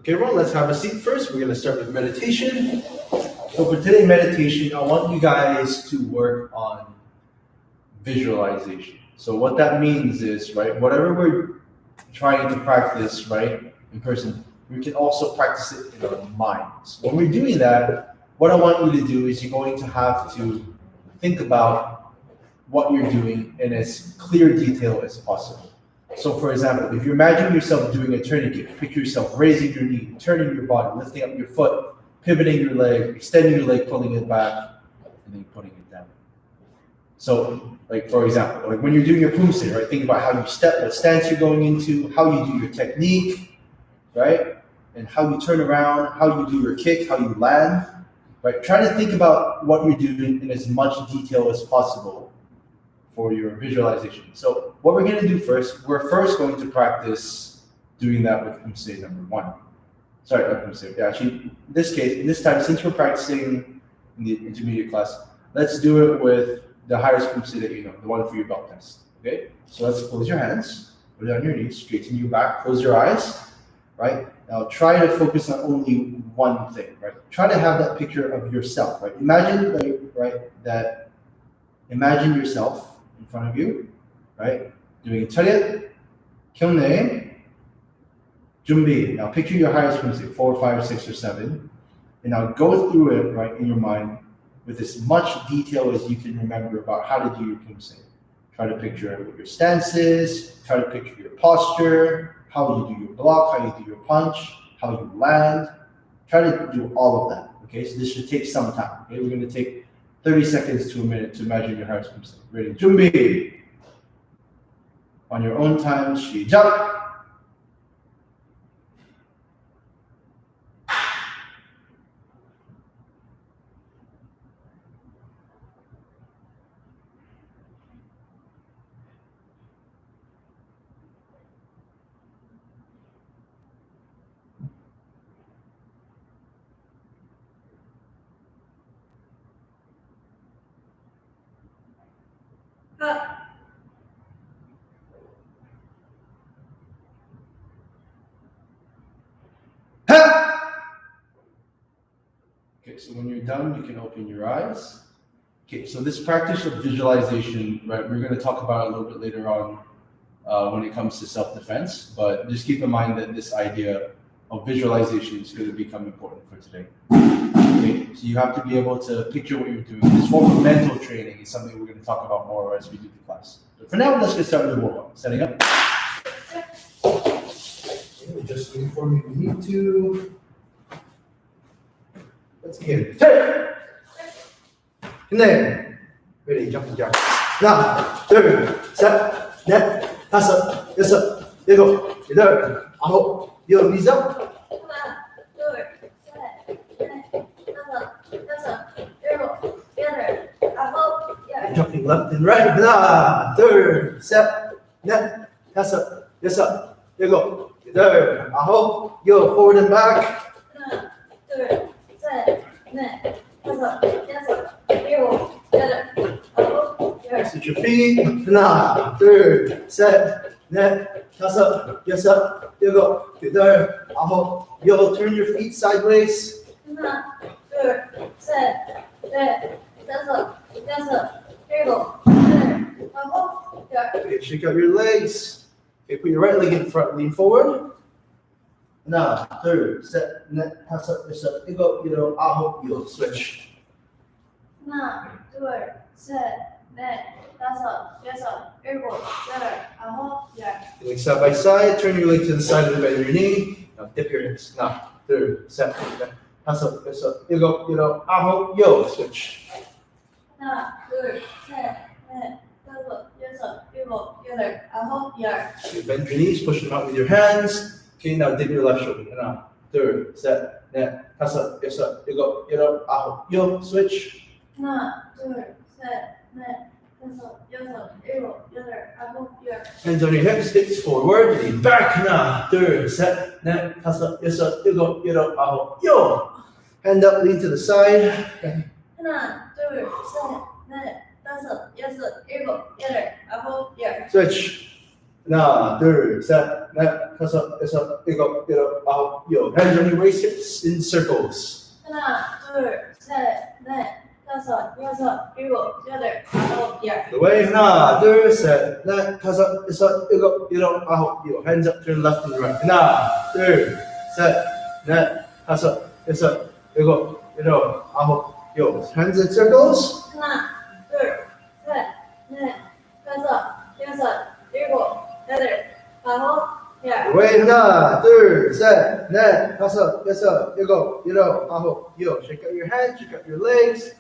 Okay, everyone, let's have a seat first. We're going to start with meditation. So for today's meditation, I want you guys to work on visualization. So what that means is, right, whatever we're trying to practice, right, in person, we can also practice it in our minds. When we're doing that, what I want you to do is you're going to have to think about what you're doing in as clear detail as possible. So for example, if you imagine yourself doing a tourniquet, picture yourself raising your knee, turning your body, lifting up your foot, pivoting your leg, extending your leg, pulling it back, and then putting it down. So, like for example, like when you're doing your Poomsae, right? Think about how you step, what stance you're going into, how you do your technique, right? And how you turn around, how you do your kick, how you land, right? Try to think about what you're doing in as much detail as possible for your visualization. So what we're going to do first, we're first going to practice doing that with Poomsae number 1. Sorry, not Poomsae. Yeah, actually, in this time, since we're practicing in the intermediate class, let's do it with the highest Poomsae that you know, the one for your belt test. Okay? So let's close your hands, put it on your knees, straighten your back, close your eyes, right? Now try to focus on only one thing, right? Try to have that picture of yourself, right? Imagine yourself in front of you, right? Doing 차렷, 경례, 준비. Now picture your highest Poomsae, 4, 5, 6, or 7, and now go through it, right, in your mind with as much detail as you can remember about how to do your Poomsae. Try to picture what your stance is, try to picture your posture, how you do your block, how you do your punch, how you land. Try to do all of that, okay? So this should take some time, okay? We're gonna take 30 seconds to a minute to imagine your highest Poomsae. Ready, 준비! On your own time, 시작! Okay, so when you're done, you can open your eyes. Okay, so this practice of visualization, right, we're going to talk about it a little bit later on when it comes to self-defense, but just keep in mind that this idea of visualization is going to become important for today. Okay, so you have to be able to picture what you're doing. This form of mental training is something we're going to talk about more as we do the class. But for now, let's get started with the warm-up. Setting up. Okay, just inform you need to. Let's begin. 근데 ready, jump. 하나, 둘, 셋, 넷, 다섯, 여섯, 일곱, 여덟, 아홉, 열, 리자. 하나, 둘, 셋, 넷, 다섯, 여섯, 일곱, 여덟, 아홉, 열. Jumping left and right. 하나, 둘, 셋, 넷, 다섯, 여섯, 일곱, 여덟, 아홉, 열. Forward and back. 하나, 둘, 셋, 넷, 다섯, 여섯, 일곱, 여덟, 아홉, 열. Switch your feet. 하나, 둘, 셋, 넷, 다섯, 여섯, 일곱, 여덟, 아홉, 열. Turn your feet sideways. 하나, 둘, 셋, 넷, 다섯, 여섯, 일곱, 여덟, 아홉, 열. Okay, shake out your legs. Okay, put your right leg in front, lean forward. 하나, 둘, 셋, 넷, 다섯, 여섯, 일곱, 여덟, 아홉, 열. Switch. 하나, 둘, 셋, 넷, 다섯, 여섯, 일곱, 여덟, 아홉, 열. Going side by side. Turn your leg to the side of the bend of your knee. Now dip your hips. 하나, 둘, 셋, 넷, 다섯, 여섯, 일곱, 여덟, 아홉, 열. Switch. 하나, 둘, 셋, 넷, 다섯, 여섯, 일곱, 여덟, 아홉, 열. Okay, bend your knees, push them out with your hands. Okay, now dip your left shoulder. 하나, 둘, 셋, 넷, 다섯, 여섯, 일곱, 여덟, 아홉, 열. Switch. 하나, 둘, 셋, 넷, 다섯, 여섯, 일곱, 여덟, 아홉, 열. Hands on your hips, hips forward, lean back. 하나, 둘, 셋, 넷, 다섯, 여섯, 일곱, 여덟, 아홉, 열. Hand up, lean to the side. 하나, 둘, 셋, 넷, 다섯, 여섯, 일곱, 여덟, 아홉, 열. Switch. 하나, 둘, 셋, 넷, 다섯, 여섯, 일곱, 여덟, 아홉, 열. Hands on your waist in circles. 하나, 둘, 셋, 넷, 다섯, 여섯, 일곱, 여덟, 아홉, 열. The way. 하나, 둘, 셋, 넷, 다섯, 여섯, 일곱, 여덟, 아홉, 열. Hands up, turn left and right. 하나, 둘, 셋, 넷, 다섯, 여섯, 일곱, 여덟, 아홉, 열. Hands in circles. 하나, 둘, 셋, 넷, 다섯, 여섯, 일곱, 여덟, 아홉, 열. The way. 하나, 둘, 셋, 넷, 다섯, 여섯, 일곱, 여덟, 아홉, 열. Shake out your hands, shake out your legs.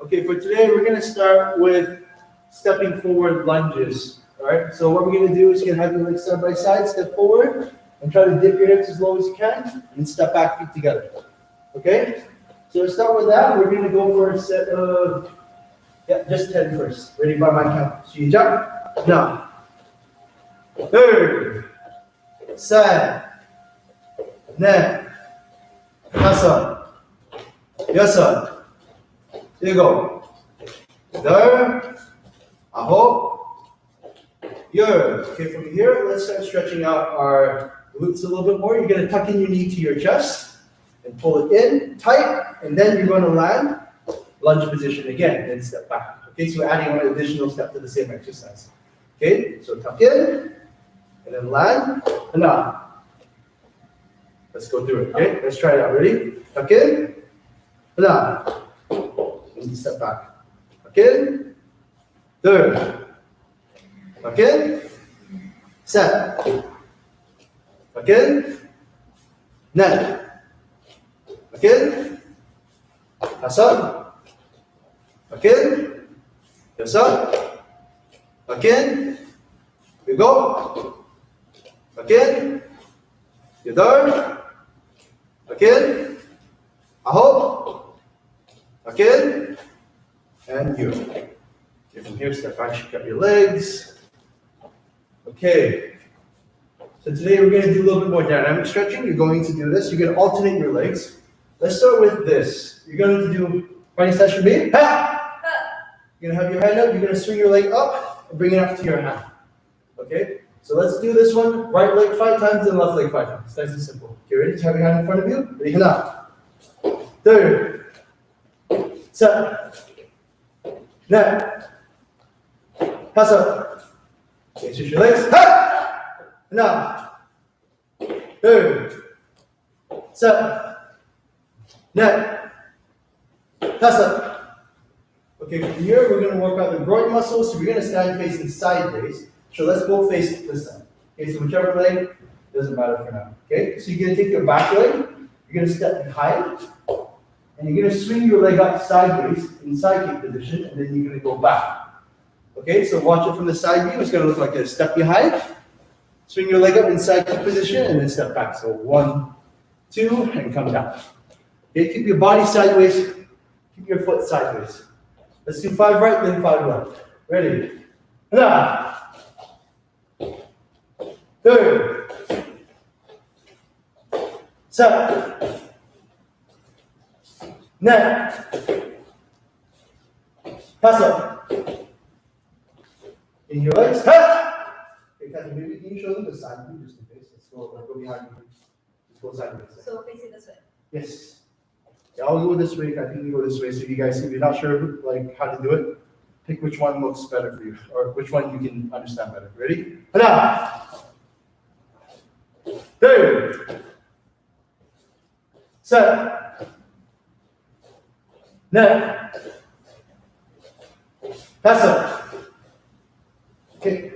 Okay, for today we're gonna start with stepping forward lunges. All right. So what we're gonna do is you're gonna have your legs side by side, step forward, and try to dip your hips as low as you can, and step back, feet together. Okay. So to start with that, we're gonna go for a set of just 10 first. Ready by my count. 시작. Now. 둘, 셋, 넷, 다섯, 여섯, 일곱, 여덟, 아홉, 열. Okay, from here, let's start stretching out our glutes a little bit more. You're going to tuck in your knee to your chest and pull it in tight, and then you're going to land lunge position again, then step back. Okay, so we're adding one additional step to the same exercise. Okay, so tuck in, and then land, and up. Let's go through it, okay? Let's try it out. Ready? Tuck in, and up. And step back. Tuck in, third. Tuck in, set. Tuck in, net. Tuck in, 다섯. Tuck in, 여섯. Tuck in, 일곱. Again, 여덟, again, 아홉, again, and you. Okay, from here, step back, shake out your legs. Okay, so today we're going to do a little bit more dynamic stretching. You're going to do this. You're going to alternate your legs. Let's start with this. You're going to do, funny session B. Ha! You're going to have your hand up. You're going to swing your leg up and bring it up to your hand. Okay? So let's do this one. Right leg 5 times and left leg 5 times. Nice and simple. Okay, ready? Have your hand in front of you. Ready? 하나, 둘, 셋, 넷, 다섯. Okay, switch your legs. Ha! 하나, 둘, 셋, 넷, 다섯. Okay, from here we're going to work out the groin muscles. So we're going to stand facing sideways. So let's both face this side. Okay, so whichever leg, doesn't matter for now. Okay, so you're going to take your back leg, you're going to step behind, and you're going to swing your leg up sideways in side kick position, and then you're going to go back. Okay, so watch it from the side view. It's going to look like this. Step behind, swing your leg up in side kick position, and then step back. So 1, 2, and come down. Okay, keep your body sideways, keep your foot sideways. Let's do 5 right, then 5 left. Ready? 하나, 둘, 셋, 넷, 다섯. In your legs. Ha! Okay, Kathy, maybe can you show them the side view just in case? Let's go behind you. Let's go sideways. So facing this way. Yes. Yeah, I'll go this way. I think you go this way. So you guys, if you're not sure like how to do it, pick which one looks better for you, or which one you can understand better. Ready? 하나, 둘, 셋, 넷, 다섯. Okay.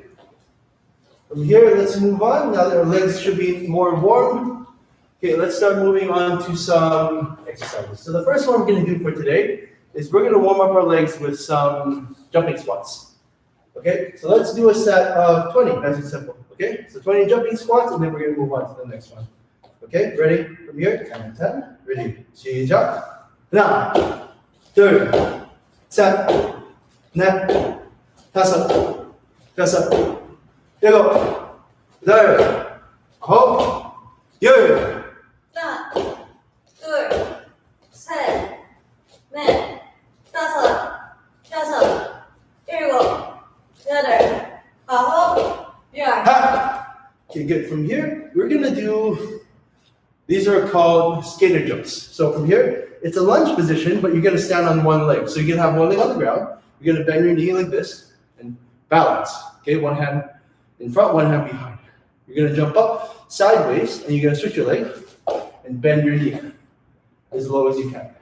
From here, let's move on. Now that our legs should be more warm. Okay, let's start moving on to some exercises. So the first one we're going to do for today is we're going to warm up our legs with some jumping squats. Okay, so let's do a set of 20, nice and simple. Okay, so 20 jumping squats, and then we're going to move on to the next one. Okay, ready? From here, 10 and 10. Ready? 시작. 하나, 둘, 셋, 넷, 다섯, 여섯, 일곱, 여덟, 아홉, 열. 하나, 둘, 셋, 넷, 다섯, 여섯, 일곱, 여덟, 아홉, 열. good. From here, we're gonna do, these are called skater jumps. So from here, it's a lunge position, but you're gonna stand on one leg. So you're gonna have one leg on the ground, you're gonna bend your knee like this, and balance, okay? One hand in front, one hand behind. You're gonna jump up sideways, and you're gonna switch your leg, and bend your knee as low as you can.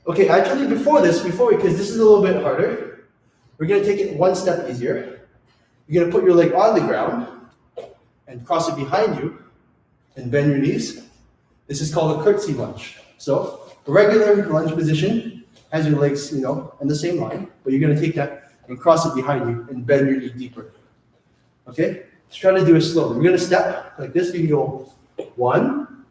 Okay, actually before, because this is a little bit harder, we're gonna take it one step easier. You're gonna put your leg on the ground and cross it behind you and bend your knees. This is called a curtsy lunge. So a regular lunge position has your legs, in the same line, but you're gonna take that and cross it behind you and bend your knee deeper. Okay? Let's try to do it slowly. We're gonna step like this. We can go 1,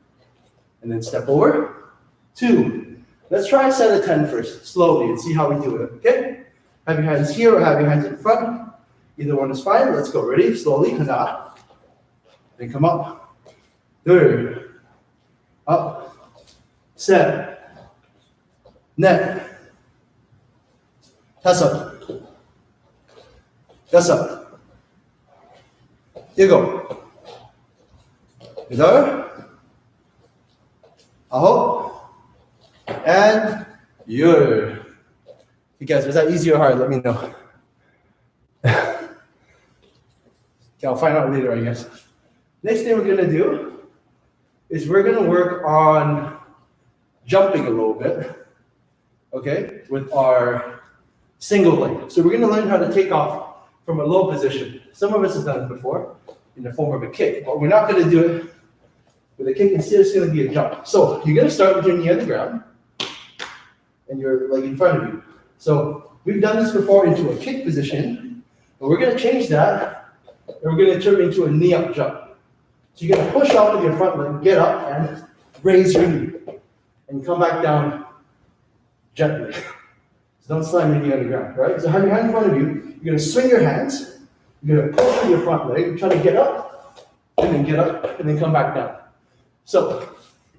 and then step over, 2. Let's try a set of 10 first, slowly, and see how we do it, okay? Have your hands here or have your hands in front. Either one is fine. Let's go. Ready? Slowly. Hana. Then come up. 2. Up. Set. Net. 5. 6. 7. 8. 9. And you guys, was that easy or hard? Let me know. Okay, I'll find out later, I guess. Next thing we're gonna do is we're gonna work on jumping a little bit, okay, with our single leg. So we're gonna learn how to take off from a low position. Some of us have done it before in the form of a kick, but we're not gonna do it with a kick. Instead, it's gonna be a jump. So you're gonna start with your knee on the ground and your leg in front of you. So we've done this before into a kick position, but we're gonna change that, and we're gonna turn it into a knee up jump. So you're gonna push off with your front leg, get up, and raise your knee, and come back down gently. So don't slam your knee on the ground, right? So have your hand in front of you, you're gonna swing your hands, you're gonna push with your front leg, try to get up, and then get up, and then come back down. So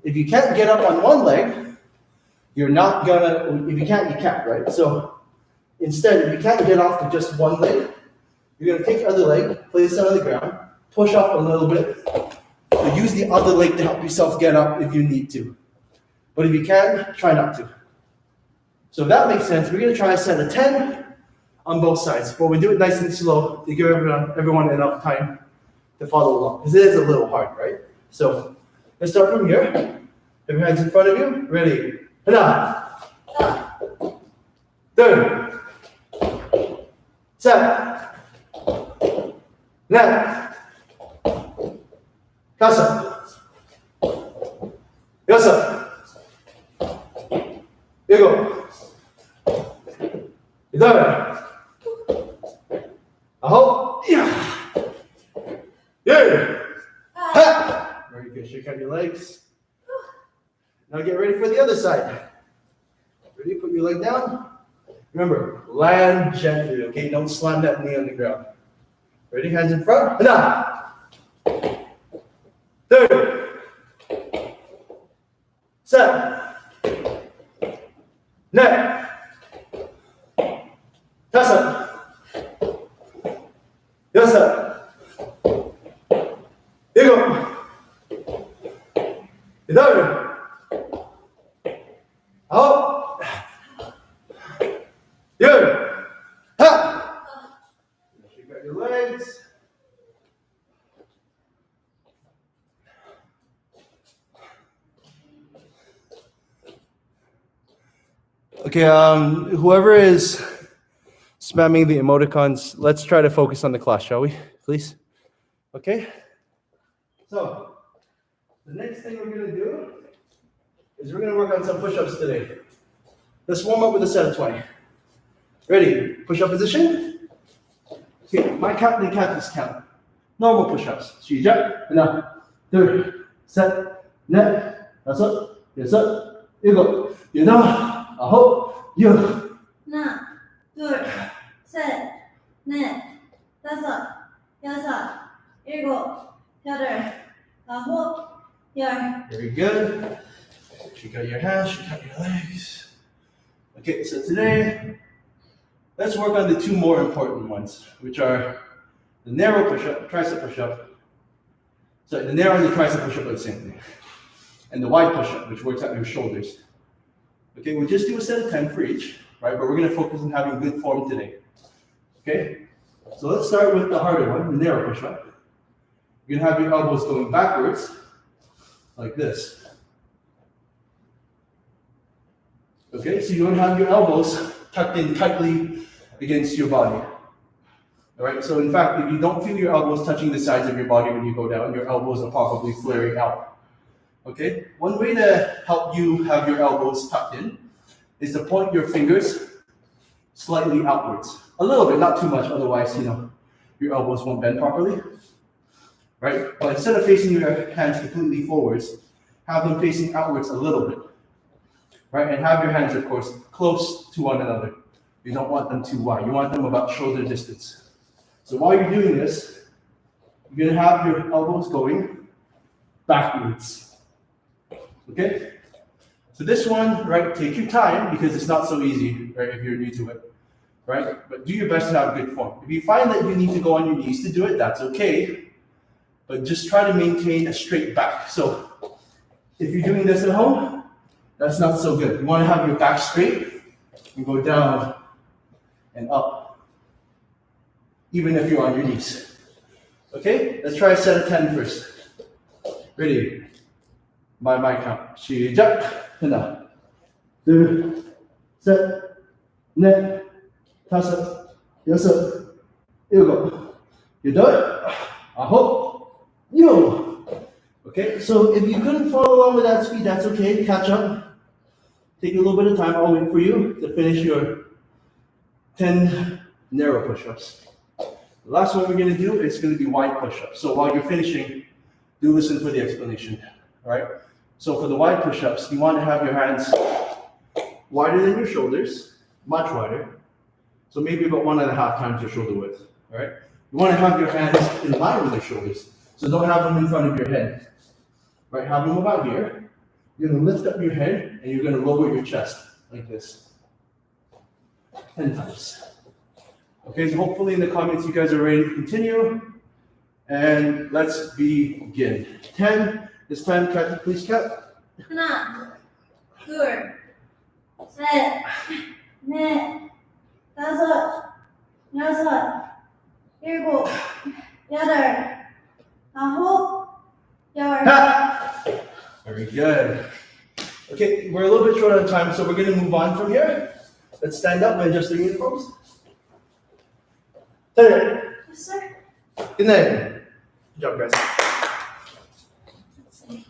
if you can't get up on one leg, you're not gonna, if you can't, you can't, right? So instead, if you can't get off with just one leg, you're gonna take your other leg, place it on the ground, push off a little bit, but use the other leg to help yourself get up if you need to. But if you can, try not to. So if that makes sense, we're gonna try a set of 10 on both sides, but we do it nice and slow to give everyone enough time to follow along, because it is a little hard, right? So let's start from here. Have your hands in front of you, ready? Hana. 2. 7. 8. 5. 6. 7. 8. 9. Very good. Shake out your legs. Now get ready for the other side. Ready? Put your leg down. Remember, land gently, okay? Don't slam that knee on the ground. Ready? Hands in front. 2. 7. 8. 5. 6. 7. 8. 9. Shake out your legs. Okay, whoever is spamming the emoticons, let's try to focus on the class, shall we, please? Okay? So, the next thing we're going to do is we're going to work on some push-ups today. Let's warm up with a set of 20. Ready? Push-up position. Okay, my count and Kathy's count. Normal push-ups. 시작. 하나, 둘, 셋, 넷, 다섯, 여섯, 일곱, 여덟, 아홉, 열. 하나, 둘, 셋, 넷, 다섯, 여섯, 일곱, 여덟, 아홉, 열. Very good. Shake out your hands, shake out your legs. Okay, so today, let's work on the two more important ones, which are the narrow push-up, tricep push-up, So the narrow and the tricep push-up are the same thing. And the wide push-up, which works out your shoulders. Okay, we'll just do a set of 10 for each, right? But we're gonna focus on having good form today. Okay? So let's start with the harder one, the narrow push-up. You're gonna have your elbows going backwards, like this. Okay, so you want to have your elbows tucked in tightly against your body. All right, so in fact, if you don't feel your elbows touching the sides of your body when you go down, your elbows are probably flaring out. Okay, one way to help you have your elbows tucked in is to point your fingers slightly outwards. A little bit, not too much, otherwise, your elbows won't bend properly. Right, but instead of facing your hands completely forwards, have them facing outwards a little bit. Right, and have your hands, of course, close to one another. You don't want them too wide. You want them about shoulder distance. So while you're doing this, you're going to have your elbows going backwards. Okay? So this one, right, take your time because it's not so easy, right, if you're new to it. Right? But do your best to have good form. If you find that you need to go on your knees to do it, that's okay. But just try to maintain a straight back. So if you're doing this at home, that's not so good. You want to have your back straight and go down and up, even if you're on your knees. Okay, let's try a set of 10 first. Ready? My count. 시작. 하나, 둘, 셋, 넷, 다섯, 여섯, 일곱, 여덟, 아홉, 요. Okay, so if you couldn't follow along with that speed, that's okay. Catch up. Take a little bit of time. I'll wait for you to finish your 10 narrow push-ups. The last one we're going to do is going to be wide push-ups. So while you're finishing, do listen for the explanation. All right? So for the wide push-ups, you want to have your hands wider than your shoulders, much wider. So maybe about 1.5 times your shoulder width. All right? You want to have your hands in line with your shoulders. So don't have them in front of your head. Right? Have them about here. You're going to lift up your head and you're going to lower your chest like this. 10 times. Okay, so hopefully in the comments you guys are ready to continue. And let's begin. 10. This time, Kathy, please count. 하나, 둘, 셋, 넷, 다섯, 여섯, 일곱, 여덟, 아홉, 열. Very good. Okay, we're a little bit short on time, so we're going to move on from here. Let's stand up and adjust the uniforms. Turn it. Yes, sir. Good night. Good job, guys. Let's see.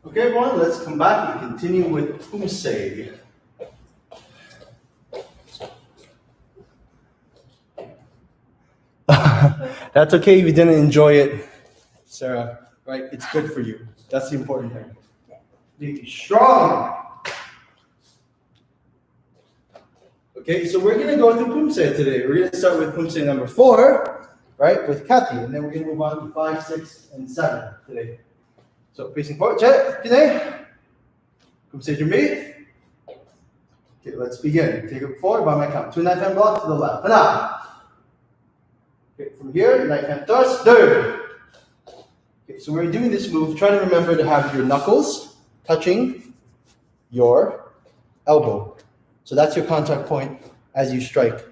Okay, everyone, let's come back and continue with Poomsae. That's okay if you didn't enjoy it, Sarah, right? It's good for you. That's the important thing. Be strong. Okay, so we're going to go through Poomsae today. We're going to start with Poomsae number 4, right, with Kathy, and then we're going to move on to 5, 6, and 7 today. So facing forward, check, good. Poomsae me. Okay, let's begin. Take it forward by my count. 2 knife hand block to the left. Hana. Okay, from here, knife hand thrust. Third. Okay, so when you're doing this move, try to remember to have your knuckles touching your elbow. So that's your contact point as you strike.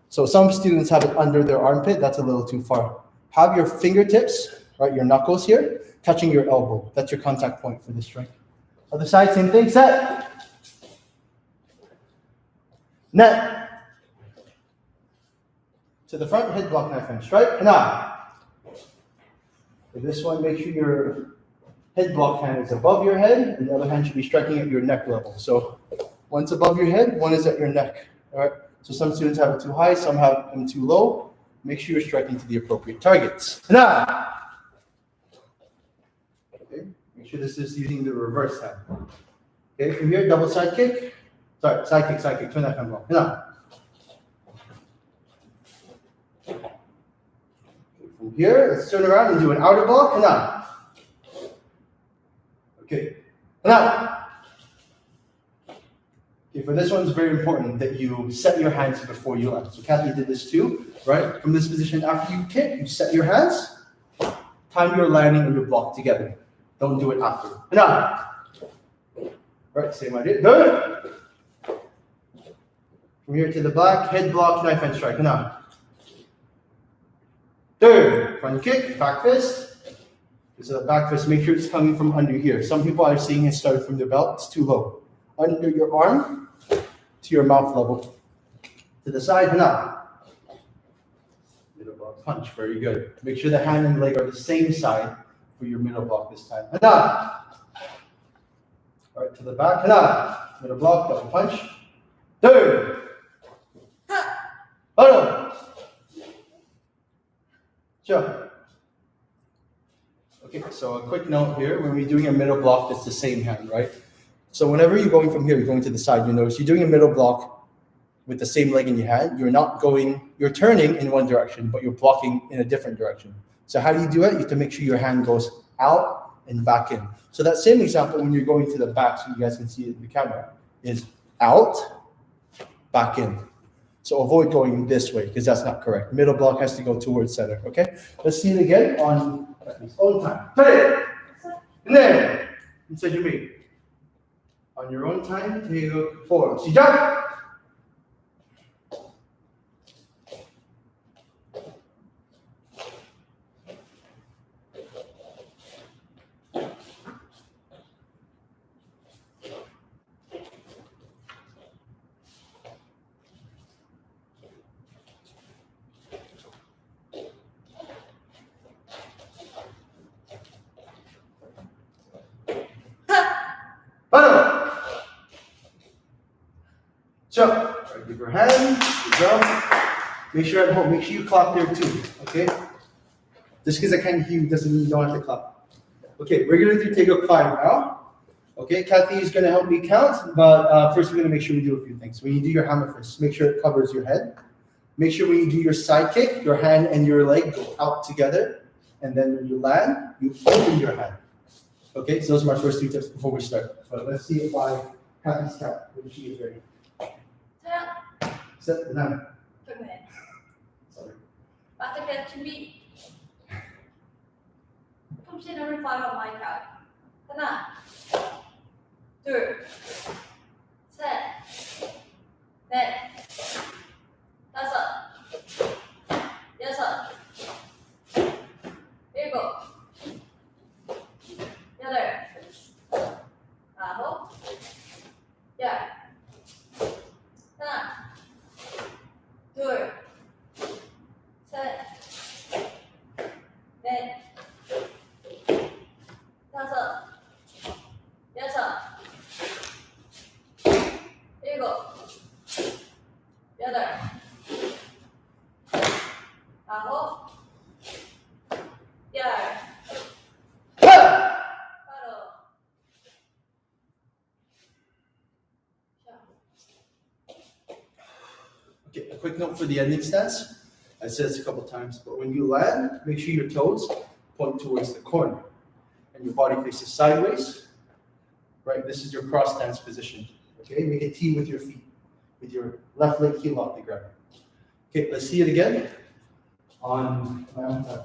So some students have it under their armpit. That's a little too far. Have your fingertips, right, your knuckles here, touching your elbow. That's your contact point for this strike. Other side, same thing. Set. Net. To the front, head block, knife hand strike. Hana. For this one, make sure your head block hand is above your head, and the other hand should be striking at your neck level. So one's above your head, one is at your neck. All right. So some students have it too high, some have them too low. Make sure you're striking to the appropriate targets. Hana. Okay. Make sure this is using the reverse hand. Okay. From here, double side kick. Sorry, side kick. Twin knife hand block. Hana. From here, let's turn around and do an outer block. Hana. Okay. Hana. Okay, for this one, it's very important that you set your hands before you land. So Kathy did this too, right? From this position, after you kick, you set your hands, time your landing and your block together. Don't do it after. Hana. Right, same idea. Good. From here to the back, head block, knife hand strike. Hana. Third, front kick, back fist. So the back fist, make sure it's coming from under here. Some people are seeing it start from their belt, it's too low. Under your arm to your mouth level. To the side, hana. Middle block punch, very good. Make sure the hand and leg are the same side for your middle block this time. Hana. All right, to the back, hana. Middle block, double punch. Third. Bottom. Sure. Okay, so a quick note here, when we're doing a middle block, it's the same hand, right? So whenever you're going from here, you're going to the side, you notice you're doing a middle block with the same leg in your hand. You're turning in one direction, but you're blocking in a different direction. So how do you do it? You have to make sure your hand goes out and back in. So that same example, when you're going to the back, so you guys can see it in the camera, is out, back in. So avoid going this way, because that's not correct. Middle block has to go towards center, okay? Let's see it again on his own time. Play. And then, inside your knee. On your own time, take it forward. 시작! Bottom. Jump. Right, give your hand. Jump. Make sure at home. Make sure you clap there too. Okay. Just because I can't hear you doesn't mean you don't have to clap. Okay, we're gonna do take up 5 now. Okay, Kathy is gonna help me count, but first we're gonna make sure we do a few things. When you do your hammer first, make sure it covers your head. Make sure when you do your side kick, your hand and your leg go out together, and then when you land, you open your hand. Okay, so those are my first 2 tips before we start. But let's see if I Kathy's count when she is ready. Set the number. Sorry. After that, to be Poomsae number 5 on my count. 하나, 둘, 셋, 넷, 다섯, 여섯, 일곱, 여덟, 아홉, 열. 하나, 둘, 셋, 넷, 다섯, 여섯, 일곱, 여덟, 아홉, 열. 바로. Okay, a quick note for the ending stance. I said this a couple times, but when you land, make sure your toes point towards the corner and your body faces sideways, right? This is your cross stance position. Okay, make a T with your feet, with your left leg heel off the ground. Okay, let's see it again on my own time.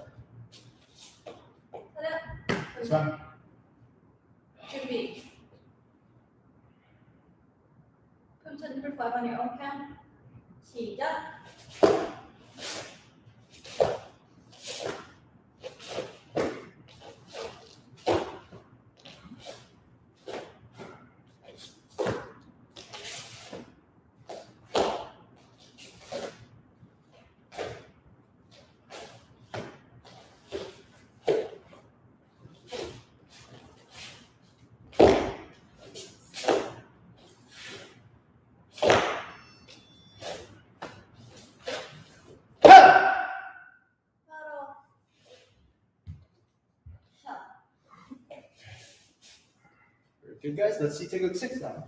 This one. 준비. Poomsae number 5 on your own count. 시작. 바로. 샷. Very good, guys. Let's see Taekwondo 6 now.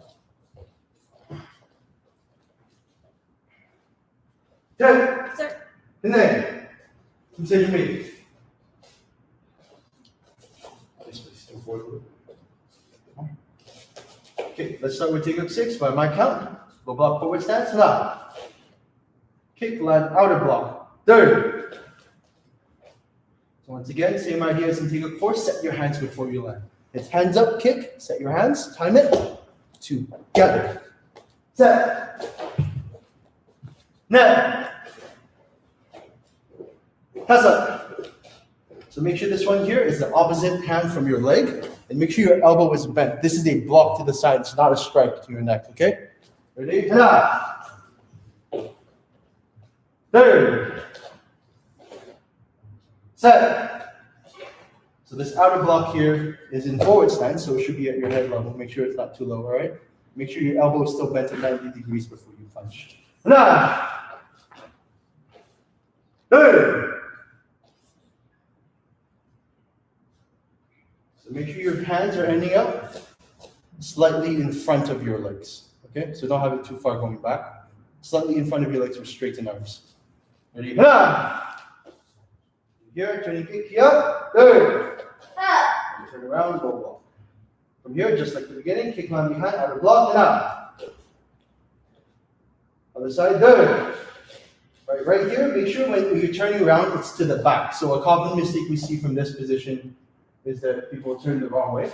Ten. Sir. Hinay. Poomsae 준비. Please go forward a little. Okay, let's start with Taekwondo 6 by my count. Low block forward stance. Hana. Kick, land, outer block. Third. So once again, same idea as in Taekwondo 4. Set your hands before you land. It's hands up, kick. Set your hands. Time it. Together. Set. Net. Hasa. So make sure this one here is the opposite hand from your leg, and make sure your elbow is bent. This is a block to the side. It's not a strike to your neck. Okay. Ready? Hana. Third. Set. So this outer block here is in forward stance, so it should be at your head level. Make sure it's not too low, all right? Make sure your elbow is still bent at 90 degrees before you punch. Hana. Third. So make sure your hands are ending up slightly in front of your legs. Okay? So don't have it too far going back. Slightly in front of your legs with straightened arms. Ready? Hana. Here, turning kick here. Third. 샷. Turn around, go block. From here, just like the beginning, kick line behind, outer block, and out. Other side, third. Right here, make sure when you're turning around, it's to the back. So a common mistake we see from this position is that people turn the wrong way.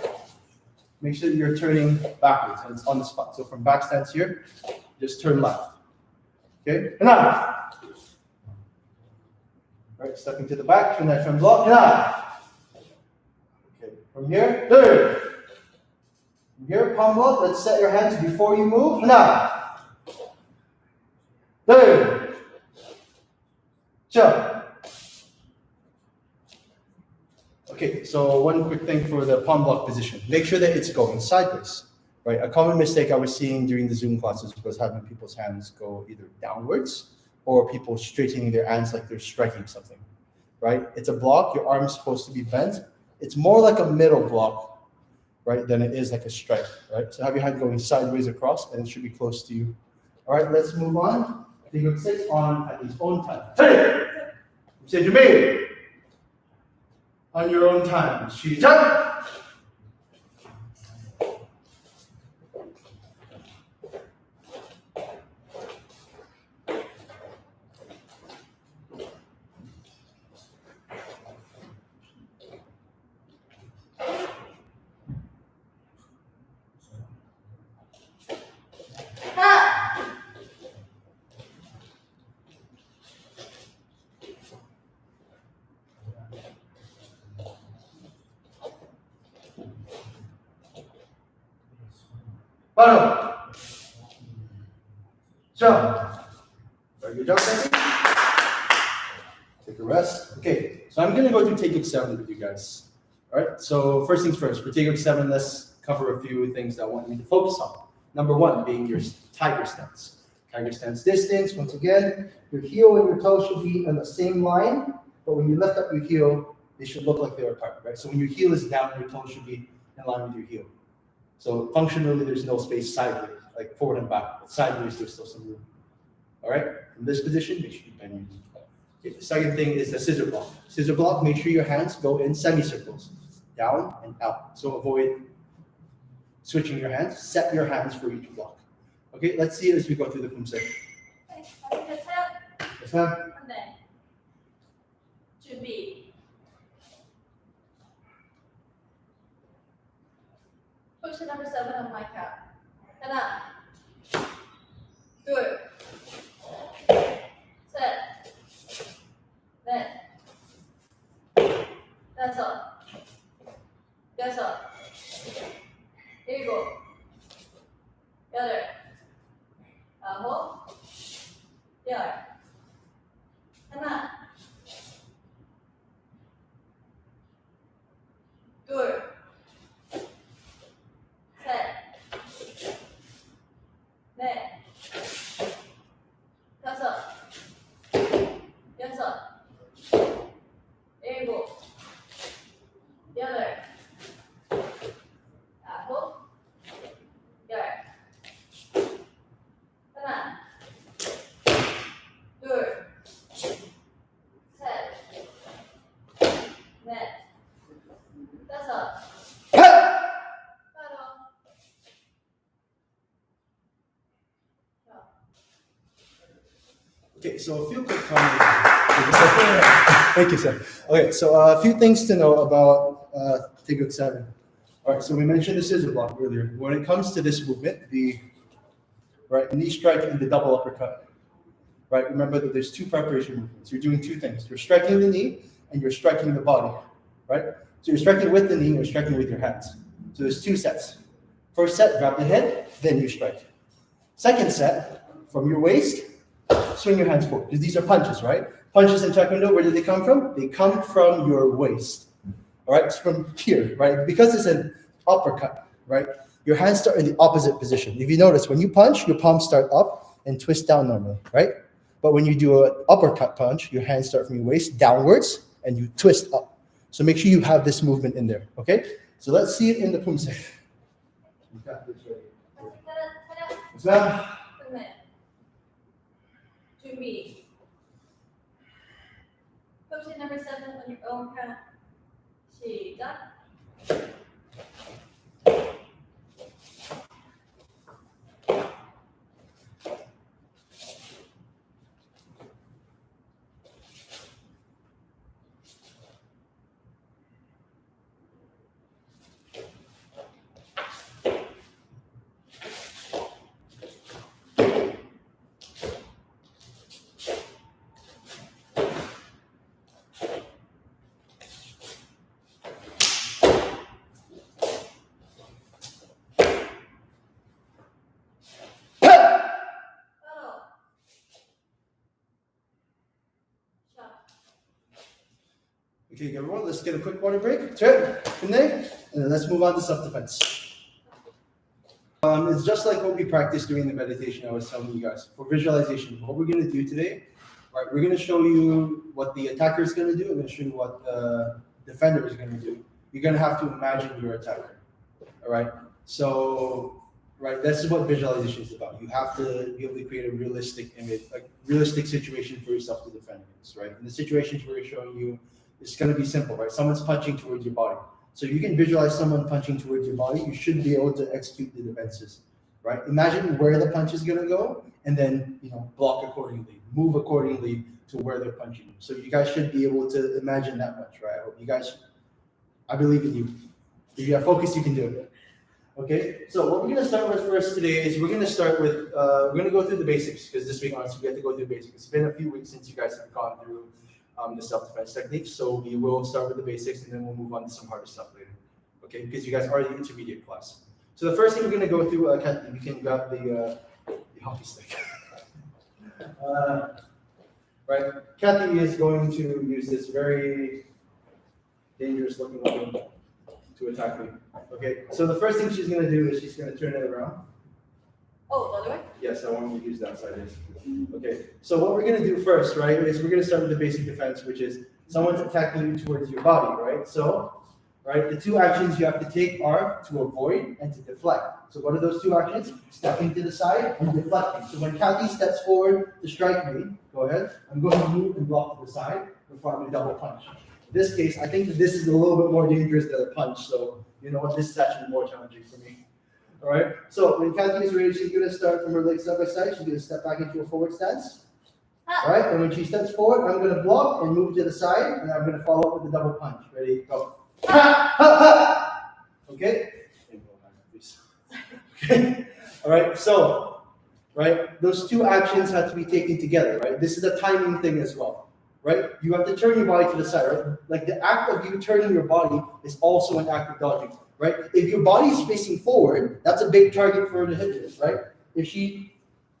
Make sure you're turning backwards and it's on the spot. So from back stance here, just turn left. Okay, and out. Right, stepping to the back, turn that front block, and out. Okay, from here, third. From here, palm block, let's set your hands before you move, and out. Third. Jump. Okay, so one quick thing for the palm block position. Make sure that it's going sideways, right? A common mistake I was seeing during the Zoom classes was having people's hands go either downwards or people straightening their hands like they're striking something, right? It's a block, your arm's supposed to be bent. It's more like a middle block, right, than it is like a strike, right? So have your hand going sideways across and it should be close to you. All right, let's move on. Taekwondo 6 on at his own time. Say to me. On your own time. 시작. 바로. Jump. Very good job, Sandy. Take a rest. Okay, so I'm going to go through Taekwondo 7 with you guys. All right, so first things first. For Taekwondo 7, let's cover a few things that I want you to focus on. Number one being your tiger stance. Tiger stance distance, once again, your heel and your toe should be on the same line, but when you lift up your heel, they should look like they're apart, right? So when your heel is down, your toe should be in line with your heel. So functionally, there's no space sideways, like forward and back. But sideways, there's still some room. All right, from this position, make sure you bend your knee. Okay, the second thing is the scissor block. Scissor block, make sure your hands go in semicircles, down and out. So avoid switching your hands, set your hands for each block. Okay, let's see it as we go through the Poomsae. 네, 다시 차렷. Yes, ma'am. 네. 준비. Push number 7 on my count. 하나, 둘, 셋, 넷, 다섯, 여섯, 일곱, 여덟, 아홉, 열. 하나, 둘, 셋, 넷, 다섯, 여섯, 일곱, 여덟, 아홉, 열. 하나, 둘, 셋, 넷, 다섯, 바로. Okay, so a few quick comments. Thank you, sir. Okay, so a few things to know about Taekwondo 7. All right, so we mentioned the scissor block earlier. When it comes to this movement, the knee strike and the double uppercut. Right, remember that there's two preparation movements. You're doing two things. You're striking the knee and you're striking the body. Right, so you're striking with the knee, you're striking with your hands. So there's two sets. First set, grab the head, then you strike. Second set, from your waist, swing your hands forward, because these are punches, right? Punches in Taekwondo, where do they come from? They come from your waist, all right? It's from here, right? Because it's an uppercut, right? Your hands start in the opposite position. If you notice, when you punch, your palms start up and twist down normally, right? But when you do an uppercut punch, your hands start from your waist downwards and you twist up. So make sure you have this movement in there, okay? So let's see it in the Poomsae. You got this ready. Yes, ma'am. 끝내. 준비. Push number 7 on your own count. 시작. Okay, everyone, let's get a quick water break. Turn, and then let's move on to self-defense. It's just like what we practiced during the meditation I was telling you guys. For visualization, what we're going to do today, right, we're going to show you what the attacker is going to do. We're going to show you what the defender is going to do. You're going to have to imagine your attacker, all right? So, right, this is what visualization is about. You have to be able to create a realistic image, a realistic situation for yourself to defend against, right? And the situations we're showing you, it's going to be simple, right? Someone's punching towards your body. So you can visualize someone punching towards your body. You should be able to execute the defenses, right? Imagine where the punch is going to go and then, block accordingly, move accordingly to where they're punching you. So you guys should be able to imagine that much, right? I hope you guys, I believe in you. If you have focus, you can do it. Okay, so what we're going to start with first today is we're going to start with, we're going to go through the basics because this week, honestly, we have to go through the basics. It's been a few weeks since you guys have gone through the self-defense techniques. So we will start with the basics and then we'll move on to some harder stuff later. Okay, because you guys are the intermediate class. So the first thing we're going to go through, Kathy, you can grab the hockey stick. Right, Kathy is going to use this very dangerous looking weapon to attack me. Okay, so the first thing she's going to do is she's going to turn it around. Oh, the other way? Yes, I want you to use that side. Okay, so what we're going to do first, right, is we're going to start with the basic defense, which is someone's attacking you towards your body, right? So, right, the two actions you have to take are to avoid and to deflect. So what are those two actions? Stepping to the side and deflecting. So when Kathy steps forward to strike me, go ahead, I'm going to move and block to the side before I'm going to double punch. In this case, I think that this is a little bit more dangerous than a punch, so you know what, this is actually more challenging for me. All right. So when Kathy is ready, she's going to start from her legs side by side. She's going to step back into a forward stance. All right. And when she steps forward, I'm going to block and move to the side, and I'm going to follow up with the double punch. Ready? Go. Okay. Okay. All right. So, right, those two actions have to be taken together. Right. This is a timing thing as well. Right. You have to turn your body to the side. Right. Like the act of you turning your body is also an act of dodging. Right? If your body is facing forward, that's a big target for her to hit this, right? If she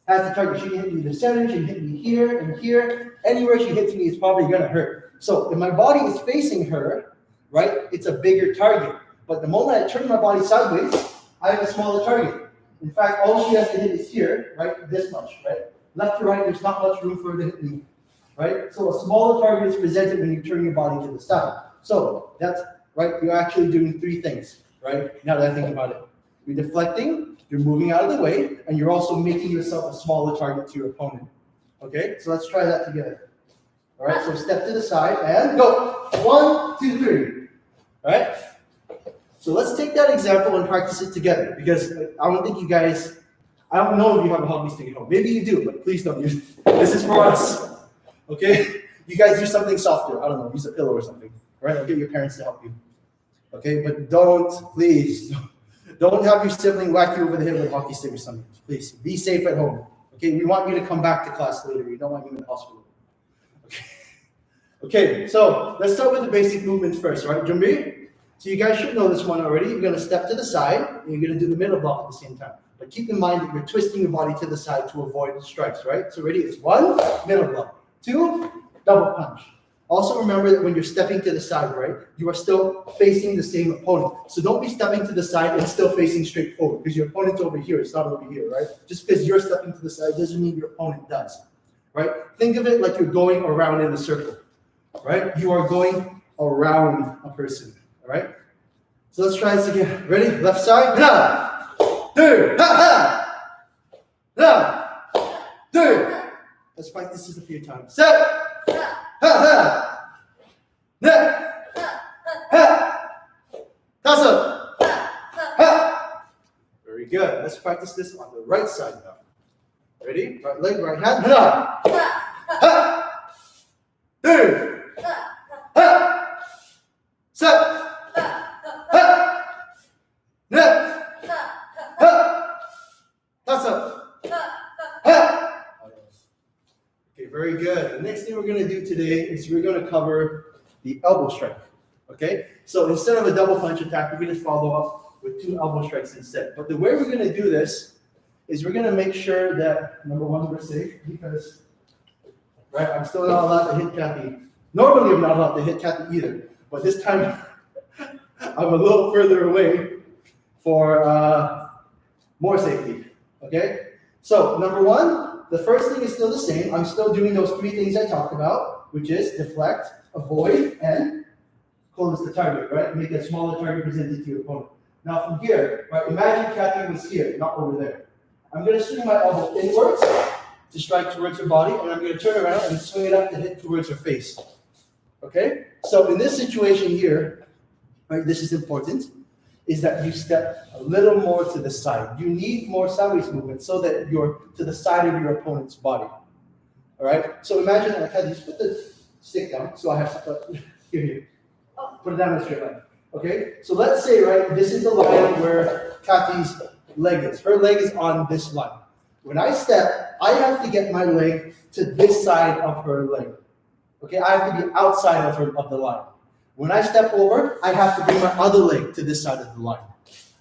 has the target, she can hit me in the center, she can hit me here and here. Anywhere she hits me is probably gonna hurt. So if my body is facing her, right, it's a bigger target. But the moment I turn my body sideways, I have a smaller target. In fact, all she has to hit is here, right? This much, right? Left to right, there's not much room for her to hit me, right? So a smaller target is presented when you turn your body to the side. So that's right, you're actually doing three things. Right? Now that I think about it. You're deflecting, you're moving out of the way, and you're also making yourself a smaller target to your opponent. Okay? So let's try that together. All right, so step to the side and go. 1, 2, 3. All right? So let's take that example and practice it together because I don't think you guys, I don't know if you have a hockey stick at home. Maybe you do, but please don't use it. This is for us. Okay? You guys use something softer. I don't know, use a pillow or something. All right? Or get your parents to help you. Okay, but please, don't have your sibling whack you over the head with a hockey stick or something. Please, be safe at home. Okay, we want you to come back to class later. We don't want you in the hospital. Okay, so let's start with the basic movements first, right? Jumbi? So you guys should know this one already. You're going to step to the side, and you're going to do the middle block at the same time. But keep in mind that you're twisting your body to the side to avoid strikes, right? So ready? It's 1, middle block. 2, double punch. Also remember that when you're stepping to the side, right, you are still facing the same opponent. So don't be stepping to the side and still facing straight forward because your opponent's over here, it's not over here, right? Just because you're stepping to the side doesn't mean your opponent does, right? Think of it like you're going around in a circle, right? You are going around a person, all right? So let's try this again. Ready? Left side. Ha! Two. Ha! Ha! Two. Let's practice this a few times. Set. Ha! Ne! Ha! Tasa! Ha! Very good. Let's practice this on the right side now. Ready? Right leg, right hand. Ha! Ha! Two! Ha! Set! Ha! Ne! Ha! Tasa! Ha! Okay, very good. The next thing we're going to do today is we're going to cover the elbow strike. Okay? So instead of a double punch attack, we're going to follow up with 2 elbow strikes instead. But the way we're going to do this is we're going to make sure that, number one, we're safe because, right, I'm still not allowed to hit Kathy. Normally, I'm not allowed to hit Kathy either. But this time, I'm a little further away for more safety. Okay? So, number one, the first thing is still the same. I'm still doing those 3 things I talked about, which is deflect, avoid, and close the target, right? Make a smaller target presented to your opponent. Now from here, right, imagine Kathy was here, not over there. I'm going to swing my elbow inwards to strike towards her body, and I'm going to turn around and swing it up to hit towards her face. Okay? So in this situation here, right, this is important, is that you step a little more to the side. You need more sideways movement so that you're to the side of your opponent's body. All right? So imagine, okay, just put the stick down. So I have here. Put it down in a straight line. Okay? So let's say, right, this is the line where Kathy's leg is. Her leg is on this line. When I step, I have to get my leg to this side of her leg. Okay? I have to be outside of the line. When I step over, I have to bring my other leg to this side of the line.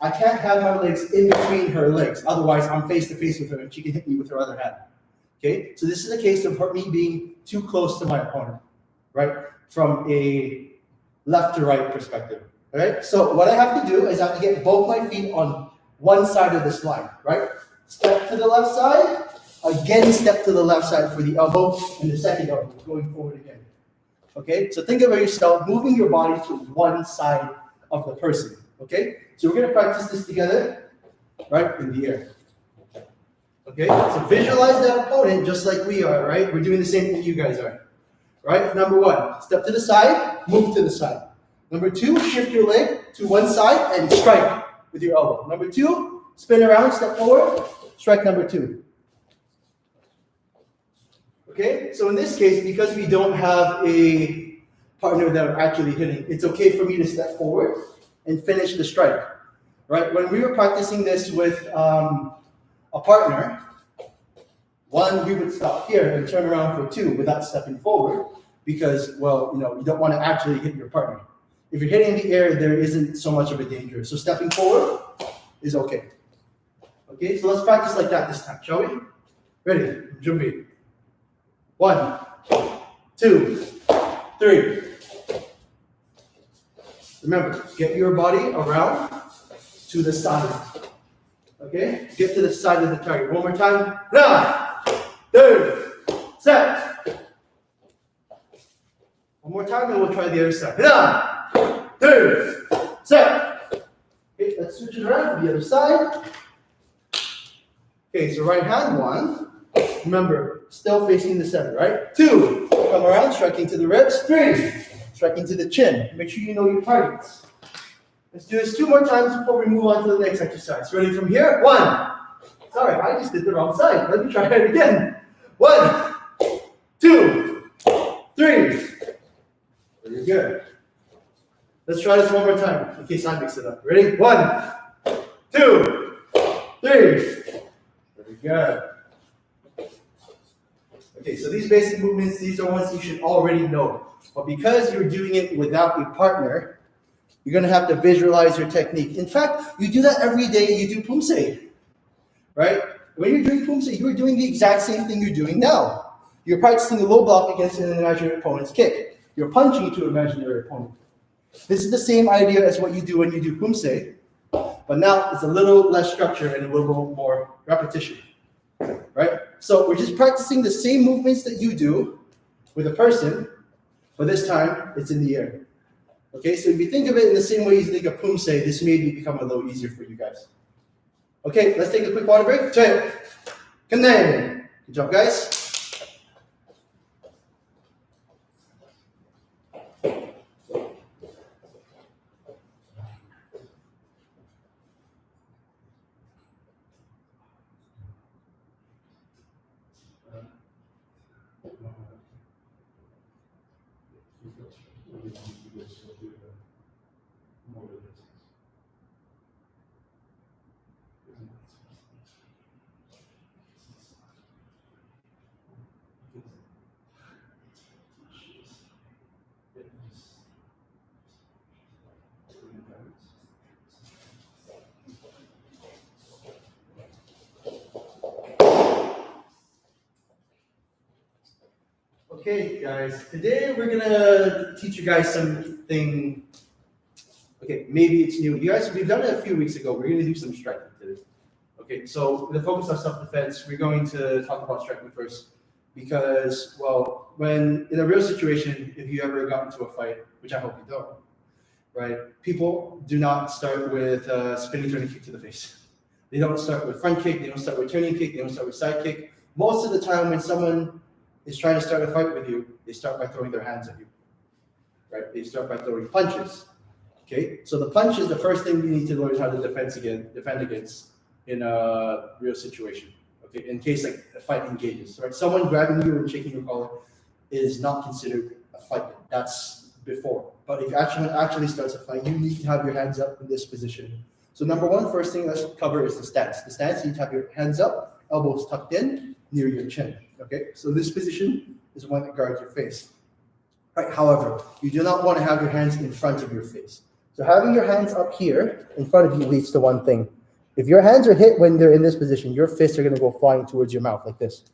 I can't have my legs in between her legs. Otherwise, I'm face to face with her and she can hit me with her other hand. Okay? So this is a case of me being too close to my opponent, right? From a left to right perspective. All right? So what I have to do is I have to get both my feet on one side of this line, right? Step to the left side, again step to the left side for the elbow, and the second elbow, going forward again. Okay, so think about yourself moving your body to one side of the person. Okay, so we're going to practice this together, right, in the air. Okay, so visualize that opponent just like we are, right? We're doing the same thing you guys are. Right, number one, step to the side, move to the side. Number two, shift your leg to one side and strike with your elbow. Number two, spin around, step forward, strike number 2. Okay, so in this case, because we don't have a partner that we're actually hitting, it's okay for me to step forward and finish the strike. Right? When we were practicing this with a partner, one, we would stop here and turn around for 2 without stepping forward because, well, you don't want to actually hit your partner. If you're hitting the air, there isn't so much of a danger. So stepping forward is okay. Okay, so let's practice like that this time, shall we? Ready? Jumbi. 1, 2, 3. Remember, get your body around to the side. Okay? Get to the side of the target. One more time. 1, 2, set. One more time and we'll try the other side. 1, 2, set. Okay, let's switch it around to the other side. Okay, so right hand 1. Remember, still facing the center, right? 2, come around, striking to the ribs. 3, striking to the chin. Make sure you know your targets. Let's do this 2 more times before we move on to the next exercise. Ready from here? 1. Sorry, I just did the wrong side. Let me try it again. 1, 2, 3. Very good. Let's try this one more time in case I mix it up. Ready? 1, 2, 3. Very good. Okay, so these basic movements, these are ones you should already know. But because you're doing it without a partner, you're going to have to visualize your technique. In fact, you do that every day you do Poomsae, right? When you're doing Poomsae, you're doing the exact same thing you're doing now. You're practicing a low block against an imaginary opponent's kick. You're punching to an imaginary opponent. This is the same idea as what you do when you do Poomsae, but now it's a little less structure and a little more repetition, right? So we're just practicing the same movements that you do with a person, but this time it's in the air. Okay, so if you think of it in the same way you think of Poomsae, this may become a little easier for you guys. Okay, let's take a quick water break. Try it. Good job, guys. Okay, guys, today we're gonna teach you guys something. Okay, maybe it's new. You guys, we've done it a few weeks ago. We're gonna do some striking today. Okay, so with the focus on self-defense, we're going to talk about striking first because, well, when in a real situation, if you ever got into a fight, which I hope you don't, right? People do not start with spinning turning kick to the face. They don't start with front kick. They don't start with turning kick. They don't start with side kick. Most of the time, when someone is trying to start a fight with you, they start by throwing their hands at you, right? They start by throwing punches. Okay, so the punch is the first thing you need to learn how to defend against in a real situation. Okay, in case like a fight engages, right? Someone grabbing you and shaking your collar is not considered a fight. That's before. But if actually starts a fight, you need to have your hands up in this position. So number one, first thing let's cover is the stance. The stance, you need to have your hands up, elbows tucked in, near your chin. Okay, so this position is one that guards your face. Right. However, you do not want to have your hands in front of your face. So having your hands up here in front of you leads to one thing. If your hands are hit when they're in this position, your fists are going to go flying towards your mouth like this.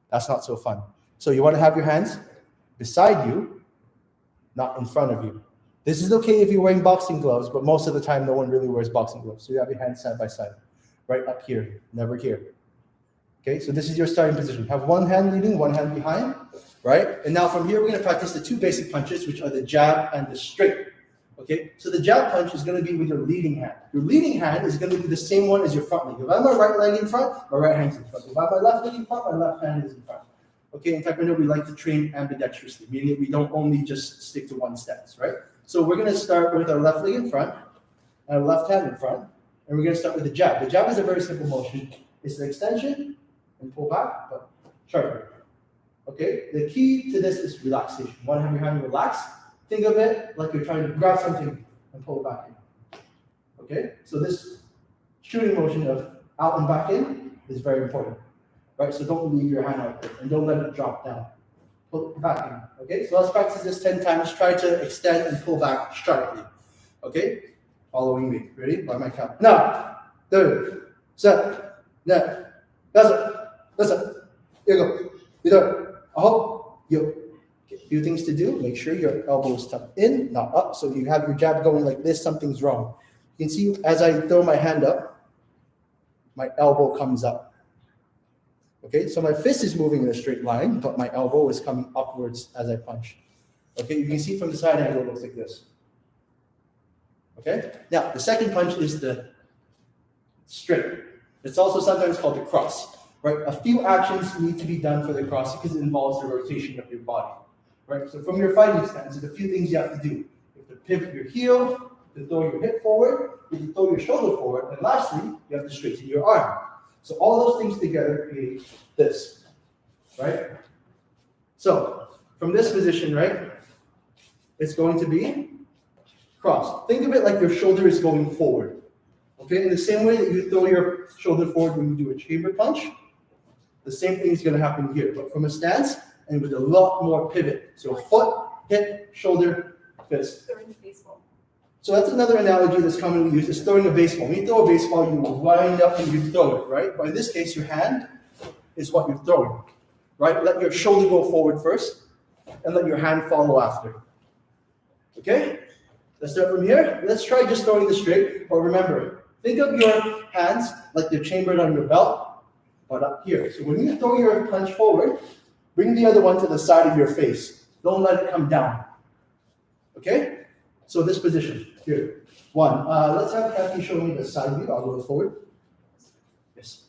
That's not so fun. So you want to have your hands beside you, not in front of you. This is okay if you're wearing boxing gloves, but most of the time no one really wears boxing gloves. So you have your hands side by side, right up here, never here. Okay, so this is your starting position. Have one hand leading, one hand behind, right? And now from here, we're going to practice the two basic punches, which are the jab and the straight. Okay, so the jab punch is going to be with your leading hand. Your leading hand is going to be the same one as your front leg. If I have my right leg in front, my right hand's in front. If I have my left leg in front, my left hand is in front. Okay, in Taekwondo, we like to train ambidextrously, meaning we don't only just stick to one stance, right? So we're going to start with our left leg in front, and our left hand in front, And we're going to start with the jab. The jab is a very simple motion. It's an extension and pull back, but sharply. Okay? The key to this is relaxation. You want to have your hand relaxed. Think of it like you're trying to grab something and pull it back in. Okay? So this shooting motion of out and back in is very important. Right? So don't leave your hand out there and don't let it drop down. Pull it back in. Okay? So let's practice this 10 times. Try to extend and pull back sharply. Okay? Following me. Ready? By my count. Now, 2, 7, 8, 9, 10. Here you go. Either. Yo. A few things to do. Make sure your elbow is tucked in, not up. So you have your jab going like this, something's wrong. You can see as I throw my hand up, my elbow comes up. Okay, so my fist is moving in a straight line, but my elbow is coming upwards as I punch. Okay, you can see from the side angle, it looks like this. Okay, now the second punch is the straight. It's also sometimes called the cross. Right, a few actions need to be done for the cross because it involves the rotation of your body. Right, so from your fighting stance, there's a few things you have to do. You have to pivot your heel, to throw your hip forward, you have to throw your shoulder forward, and lastly, you have to straighten your arm. So all those things together create this, right? So from this position, right, it's going to be cross. Think of it like your shoulder is going forward. Okay, in the same way that you throw your shoulder forward when you do a chamber punch, the same thing is going to happen here, but from a stance and with a lot more pivot. So foot, hip, shoulder, fist. Throwing baseball. So that's another analogy that's commonly used, is throwing a baseball. When you throw a baseball, you wind up and you throw it, right? But in this case, your hand is what you're throwing, right? Let your shoulder go forward first, and let your hand follow after. Okay? Let's start from here. Let's try just throwing this straight, but remember, think of your hands like they're chambered on your belt, but up here. So when you throw your punch forward, bring the other one to the side of your face. Don't let it come down. Okay? So this position, here. 1. Let's have Kathy show me the side view. I'll go forward. Yes.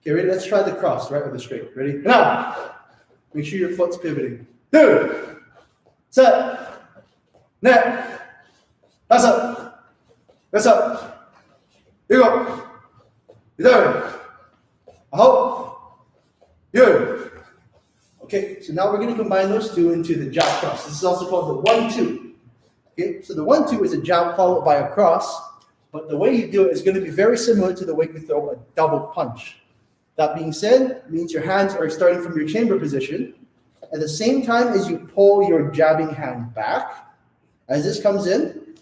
Okay, ready? Let's try the cross, right, with the straight. Ready? Now, make sure your foot's pivoting. 2, 7, 8, 5, 6, here you go. 7, 8, okay, so now we're going to combine those two into the jab cross. This is also called the 1-2. Okay, so the 1-2 is a jab followed by a cross, but the way you do it is going to be very similar to the way you throw a double punch. That being said, it means your hands are starting from your chamber position. At the same time as you pull your jabbing hand back, as this comes in,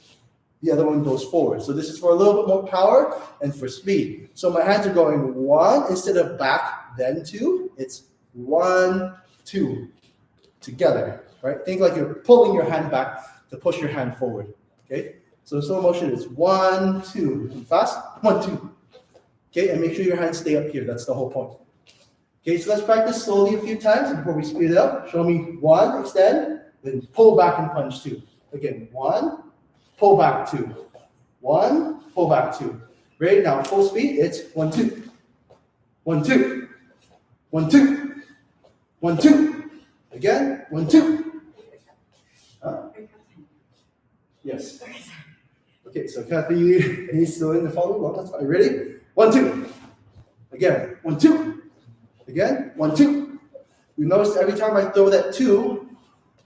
the other one goes forward. So this is for a little bit more power and for speed. So my hands are going 1 instead of back, then 2. It's 1, 2 together, right? Think like you're pulling your hand back to push your hand forward, okay? So slow motion is 1, 2. And fast, 1, 2. Okay, and make sure your hands stay up here. That's the whole point. Okay, so let's practice slowly a few times before we speed it up. Show me 1, extend, then pull back and punch 2. Again, 1, pull back 2. 1, pull back 2. Ready? Now full speed, it's 1, 2. 1, 2. 1, 2. 1, 2. Again, 1, 2. Yes. Okay, so Kathy, he's still in the following one. That's fine. Ready? 1, 2. Again, 1, 2. Again, 1, 2. You notice every time I throw that 2,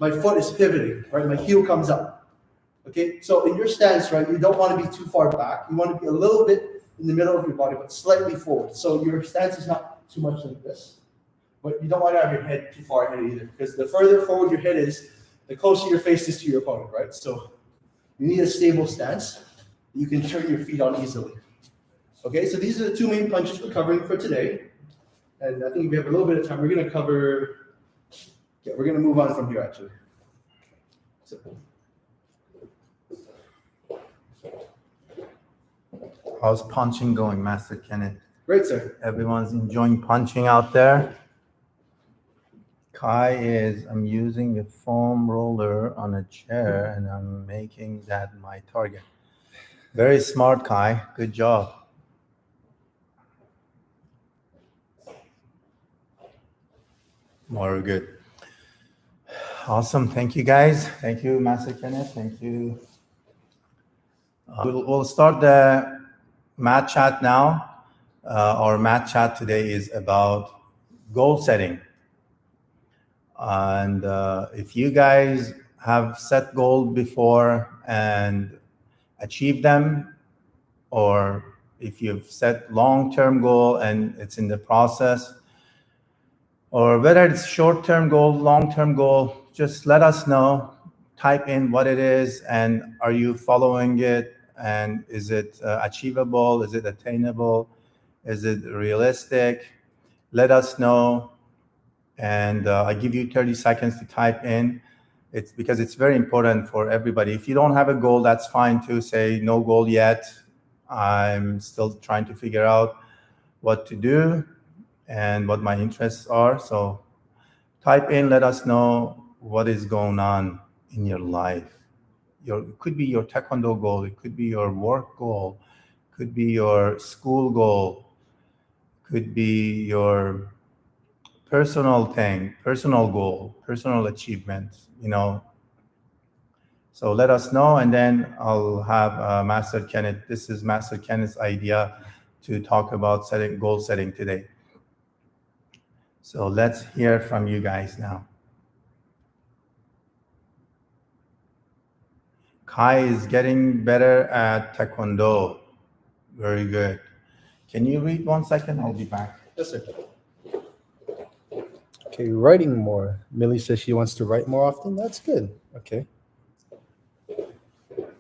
my foot is pivoting, right? My heel comes up. Okay, so in your stance, right, you don't want to be too far back. You want to be a little bit in the middle of your body, but slightly forward. So your stance is not too much like this, but you don't want to have your head too far ahead either, because the further forward your head is, the closer your face is to your opponent, right? So you need a stable stance. You can turn your feet on easily. Okay, so these are the 2 main punches we're covering for today. And I think we have a little bit of time. We're going to cover, we're going to move on from here actually. So, how's punching going, Master Kenneth? great, sir. Everyone's enjoying punching out there. I'm using a foam roller on a chair and I'm making that my target. Very smart, Kai. Good job. More good. Awesome. Thank you, guys. Thank you, Master Kenneth. Thank you. We'll start the Math chat now. Our math chat today is about goal setting. And if you guys have set goals before and achieved them, or if you've set long-term goal and it's in the process, or whether it's short-term goal, long-term goal, just let us know. Type in what it is and are you following it, and is it achievable, is it attainable, is it realistic? Let us know, and I give you 30 seconds to type in. It's because it's very important for everybody. If you don't have a goal, that's fine too. Say no goal yet. I'm still trying to figure out what to do and what my interests are. So type in, let us know what is going on in your life. It could be your Taekwondo goal, it could be your work goal, could be your school goal, could be your personal thing, personal goal, personal achievement, So let us know, and then I'll have Master Kenneth. This is Master Kenneth's idea to talk about goal setting today. So let's hear from you guys now. Kai is getting better at Taekwondo. Very good. Can you read 1 second? I'll be back. Yes, sir. Okay, writing more. Millie says she wants to write more often. That's good. Okay.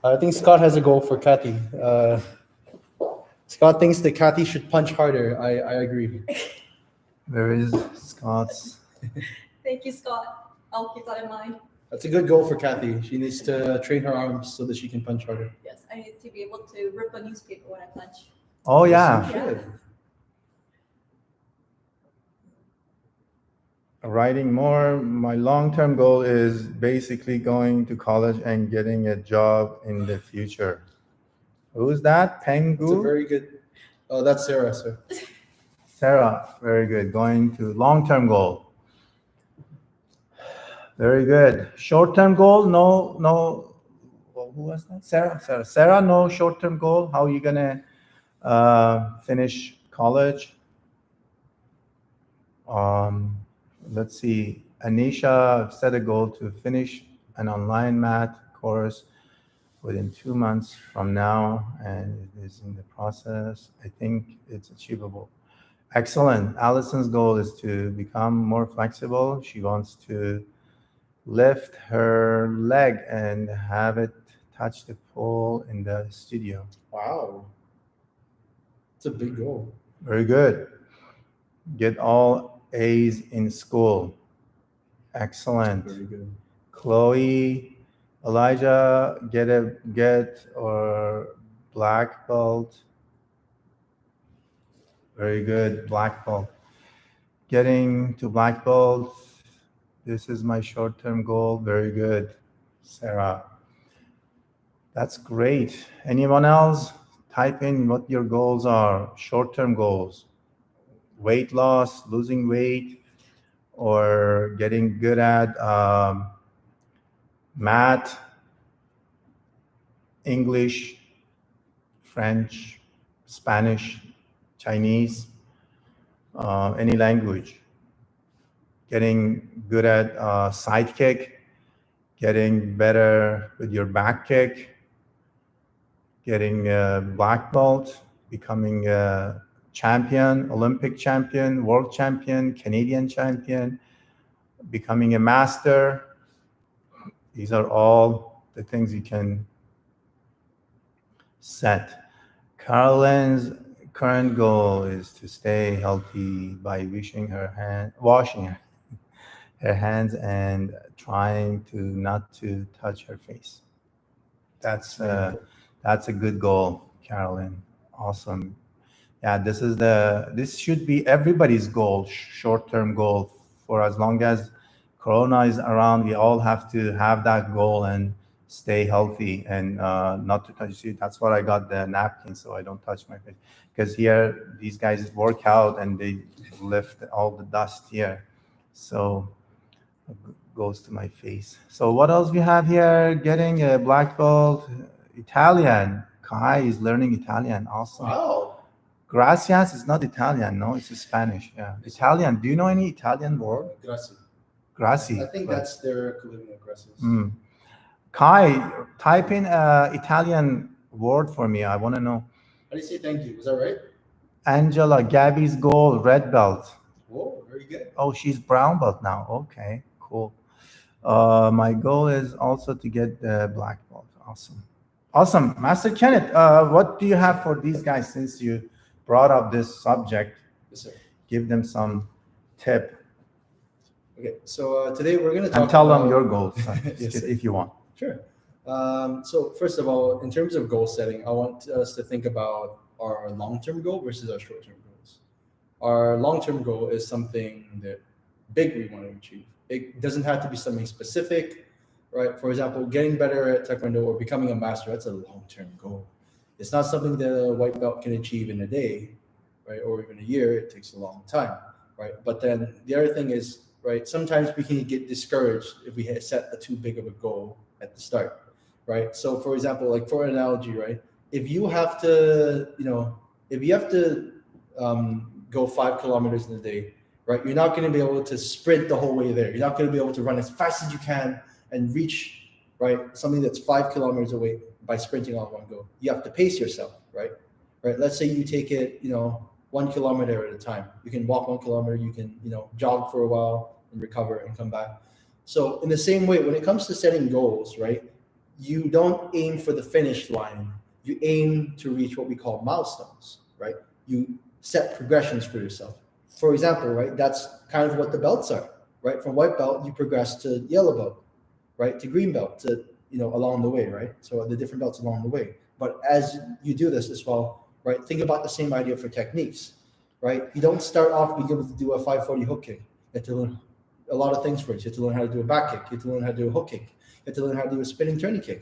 I think Scott has a goal for Kathy. Scott thinks that Kathy should punch harder. I agree. Where is Scott's? Thank you, Scott. I'll keep that in mind. That's a good goal for Kathy. She needs to train her arms so that she can punch harder. Yes, I need to be able to rip a newspaper when I punch. Oh, yeah. Yes, you should. Writing more. My long-term goal is basically going to college and getting a job in the future. Who's that? Pengu? It's a very good. Oh, that's Sarah, sir. Sarah, very good. Going to long-term goal. Very good. Short-term goal, no. Well, who was that? Sarah, no short-term goal. How are you gonna finish college? Let's see. Anisha set a goal to finish an online math course within 2 months from now, and it is in the process. I think it's achievable. Excellent. Allison's goal is to become more flexible. She wants to lift her leg and have it touch the pole in the studio. Wow. It's a big goal. Very good. Get all A's in school. Excellent. Very good. Chloe, Elijah, get or black belt. Very good, black belt. Getting to black belt. This is my short-term goal. Very good, Sarah. That's great. Anyone else? Type in what your goals are. Short-term goals. Weight loss, losing weight, or getting good at math, English, French, Spanish, Chinese, any language. Getting good at side kick, getting better with your back kick, getting a black belt, becoming a champion, Olympic champion, world champion, Canadian champion, becoming a master. These are all the things you can set. Caroline's current goal is to stay healthy by washing her hands and trying to not to touch her face. That's a good goal, Caroline. Awesome. Yeah, this should be everybody's goal, short-term goal. For as long as Corona is around, we all have to have that goal and stay healthy and not to touch it. That's why I got the napkin so I don't touch my face. Because here, these guys work out and they lift all the dust here. So it goes to my face. So what else we have here? Getting a black belt, Italian. Kai is learning Italian. Awesome. Wow. Gracias is not Italian, no, it's Spanish. Yeah, Italian. Do you know any Italian word? Grazie. Grazie. I think that's their equivalent of gracias. Kai, type in Italian word for me. I want to know. How do you say thank you? Was that right? Angela, Gabby's goal, red belt. Whoa, very good. Oh, she's brown belt now. Okay, cool. My goal is also to get the black belt. Awesome. Master Kenneth, what do you have for these guys since you brought up this subject? Yes, sir. Give them some tip Okay, so today we're going to talk and tell about... them your goals Yes, sir. if you want. Sure. So first of all, in terms of goal setting, I want us to think about our long-term goal versus our short-term goals. Our long-term goal is something that big we want to achieve. It doesn't have to be something specific, right? For example, getting better at Taekwondo or becoming a master, that's a long-term goal. It's not something that a white belt can achieve in a day, right? Or even a year. It takes a long time, right? But then the other thing is, right, sometimes we can get discouraged if we set a too big of a goal at the start, right? So for example, like for an analogy, right, if you have to go 5 kilometers in a day, right, you're not going to be able to sprint the whole way there. You're not going to be able to run as fast as you can and reach, right, something that's 5 kilometers away by sprinting all in one go. You have to pace yourself, right? Let's say you take it, 1 kilometer at a time. You can walk 1 kilometer, you can, jog for a while and recover and come back. So in the same way, when it comes to setting goals, right, you don't aim for the finish line. You aim to reach what we call milestones, right? You set progressions for yourself. For example, right, that's kind of what the belts are, right? From white belt, you progress to yellow belt, right? To green belt, to, along the way, right? So the different belts along the way. But as you do this as well, right, think about the same idea for techniques, right? You don't start off being able to do a 540 hook kick. You have to learn a lot of things first. You have to learn how to do a back kick. You have to learn how to do a hook kick. You have to learn how to do a spinning turning kick.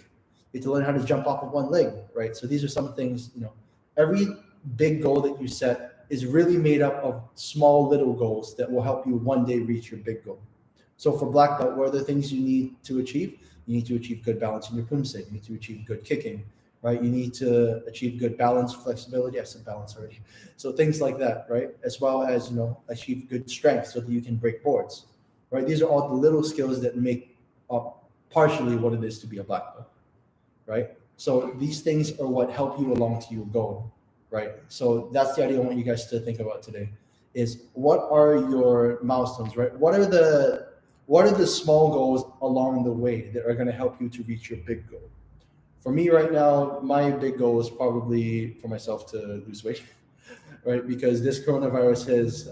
You have to learn how to jump off of one leg, right? So these are some things, every big goal that you set is really made up of small little goals that will help you one day reach your big goal. So for black belt, what are the things you need to achieve? You need to achieve good balance in your Poomsae. You need to achieve good kicking, right? You need to achieve good balance, flexibility. I said balance already. So things like that, right? As well as, achieve good strength so that you can break boards, right? These are all the little skills that make up partially what it is to be a black belt, right? So these things are what help you along to your goal, right? So that's the idea I want you guys to think about today is what are your milestones, right? What are the small goals along the way that are going to help you to reach your big goal? For me right now, my big goal is probably for myself to lose weight, right? Because this coronavirus has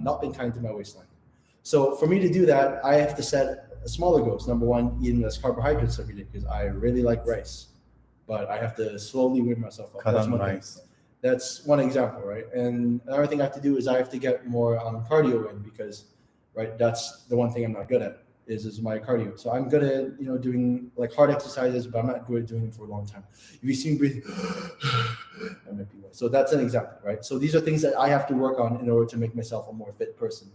not been kind to my waistline. So for me to do that, I have to set smaller goals. Number one, eating less carbohydrates every day because I really like rice, but I have to slowly wean myself up. Cut on rice. That's one example, right? And another thing I have to do is I have to get more cardio in because, right, that's the one thing I'm not good at is my cardio. So I'm good at, doing like hard exercises, but I'm not good at doing them for a long time. If you see me breathing, that might be why. So that's an example, right? So these are things that I have to work on in order to make myself a more fit person.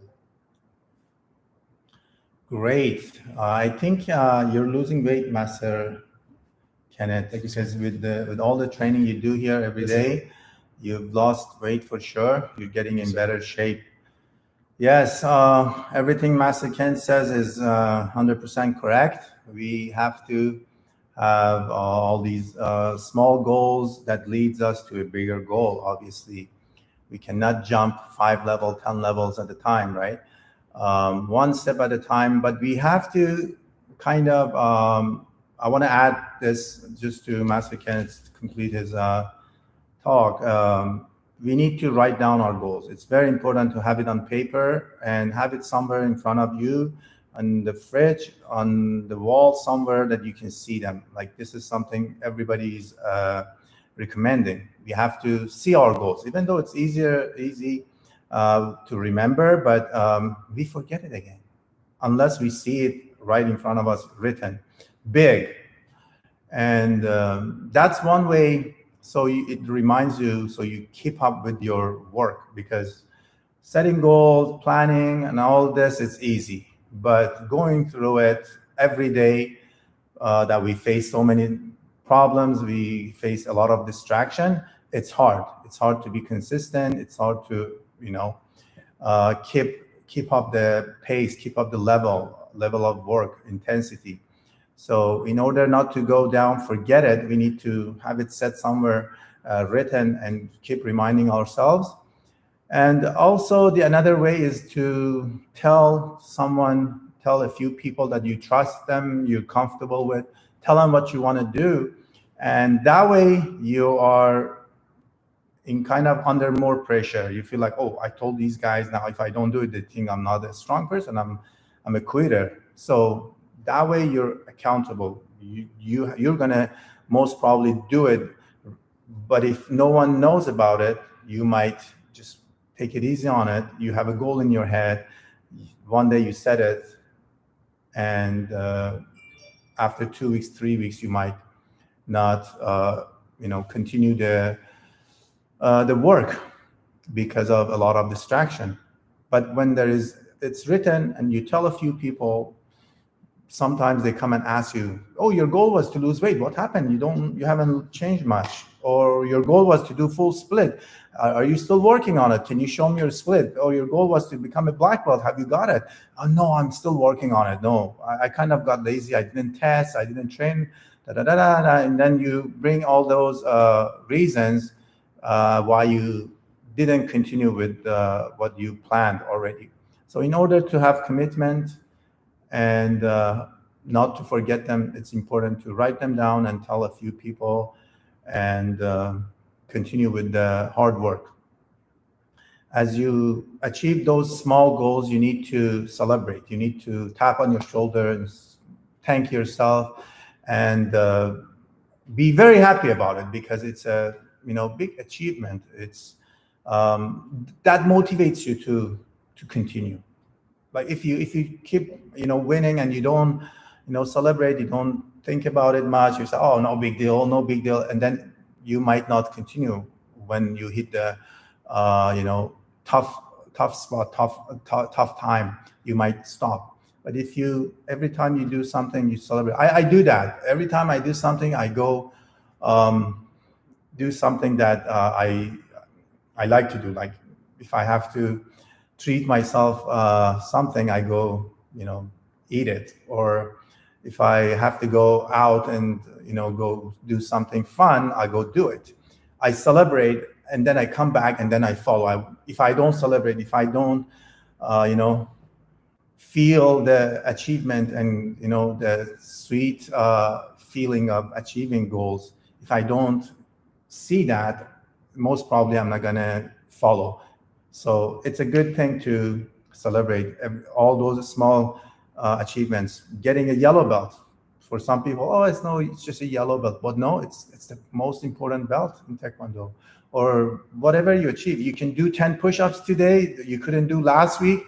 Great. I think you're losing weight, Master Kenneth, because with all the training you do here every day, you've lost weight for sure. You're getting in better shape. Yes, everything Master Ken says is 100% correct. We have to have all these small goals that leads us to a bigger goal. Obviously, we cannot jump 5 levels, 10 levels at a time, right? One step at a time, but we have to kind of, I want to add this just to Master Kenneth complete his talk. We need to write down our goals. It's very important to have it on paper and have it somewhere in front of you, on the fridge, on the wall, somewhere that you can see them. Like this is something everybody's recommending. We have to see our goals, even though it's easy to remember, but we forget it again unless we see it right in front of us written big. And that's one way. So it reminds you, so you keep up with your work, because setting goals, planning, and all this is easy. But going through it every day, that we face so many problems, we face a lot of distraction. It's hard. It's hard to be consistent. It's hard to, keep up the pace, keep up the level of work, intensity. So in order not to go down, forget it, we need to have it set somewhere written and keep reminding ourselves. And also another way is to tell a few people that you trust them, you're comfortable with, tell them what you want to do. And that way you are in kind of under more pressure. You feel like, oh, I told these guys, now if I don't do it, they think I'm not a strong person, I'm a quitter. So that way you're accountable. You're gonna most probably do it. But if no one knows about it, you might just take it easy on it. You have a goal in your head. One day you set it, and after 2 weeks, 3 weeks, you might not, continue the work because of a lot of distraction. But when it's written and you tell a few people, sometimes they come and ask you, oh, your goal was to lose weight. What happened? You haven't changed much. Or your goal was to do full split. Are you still working on it? Can you show me your split? Or your goal was to become a black belt. Have you got it? Oh, no, I'm still working on it. No, I kind of got lazy. I didn't test. I didn't train. And then you bring all those reasons why you didn't continue with what you planned already. So in order to have commitment and not to forget them, it's important to write them down and tell a few people and continue with the hard work. As you achieve those small goals, you need to celebrate. You need to tap on your shoulder and thank yourself and be very happy about it, because it's a big achievement. It's that motivates you to continue. Like if you keep winning and you don't celebrate, you don't think about it much, you say, oh, no big deal, and then you might not continue. When you hit the tough spot, tough time, you might stop. But if every time you do something, you celebrate. I do that. Every time I do something, I go do something that I like to do. Like if I have to treat myself something, I go eat it. Or if I have to go out and go do something fun, I go do it. I celebrate, and then I come back, and then I follow. If I don't celebrate, if I don't feel the achievement and the sweet feeling of achieving goals, if I don't see that, most probably I'm not gonna follow. So it's a good thing to celebrate all those small achievements. Getting a yellow belt, for some people, it's just a yellow belt, but no, it's the most important belt in Taekwondo. Or whatever you achieve, you can do 10 push-ups today you couldn't do last week.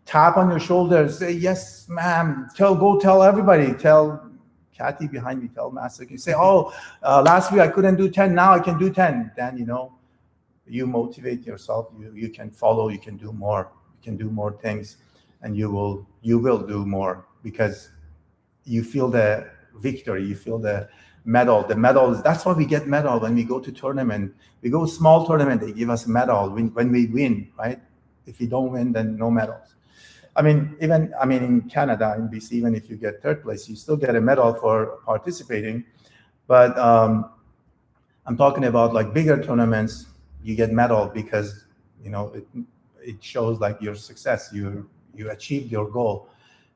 Tap on your shoulder, say, yes, ma'am. Go tell everybody. Tell Kathy behind me, tell Master. You say, last week I couldn't do 10, now I can do 10. Then, you motivate yourself. You can follow, you can do more. You can do more things, and you will do more, because you feel the victory, you feel the medal. The medal, that's why we get medal when we go to tournament. We go small tournament, they give us medal when we win, right? If you don't win, then no medals. Even in Canada, in BC, even if you get third place, you still get a medal for participating. But I'm talking about like bigger tournaments, you get medal because it shows like your success. You achieved your goal.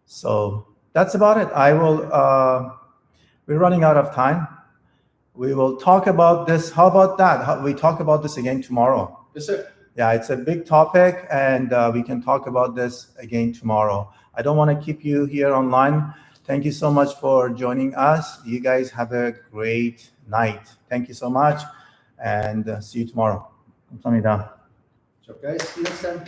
So that's about it. We're running out of time. We will talk about this. How about that? We talk about this again tomorrow. Yes, sir. Yeah, it's a big topic, and we can talk about this again tomorrow. I don't want to keep you here online. Thank you so much for joining us. You guys have a great night. Thank you so much, and see you tomorrow. 감사합니다. So guys, see you next time.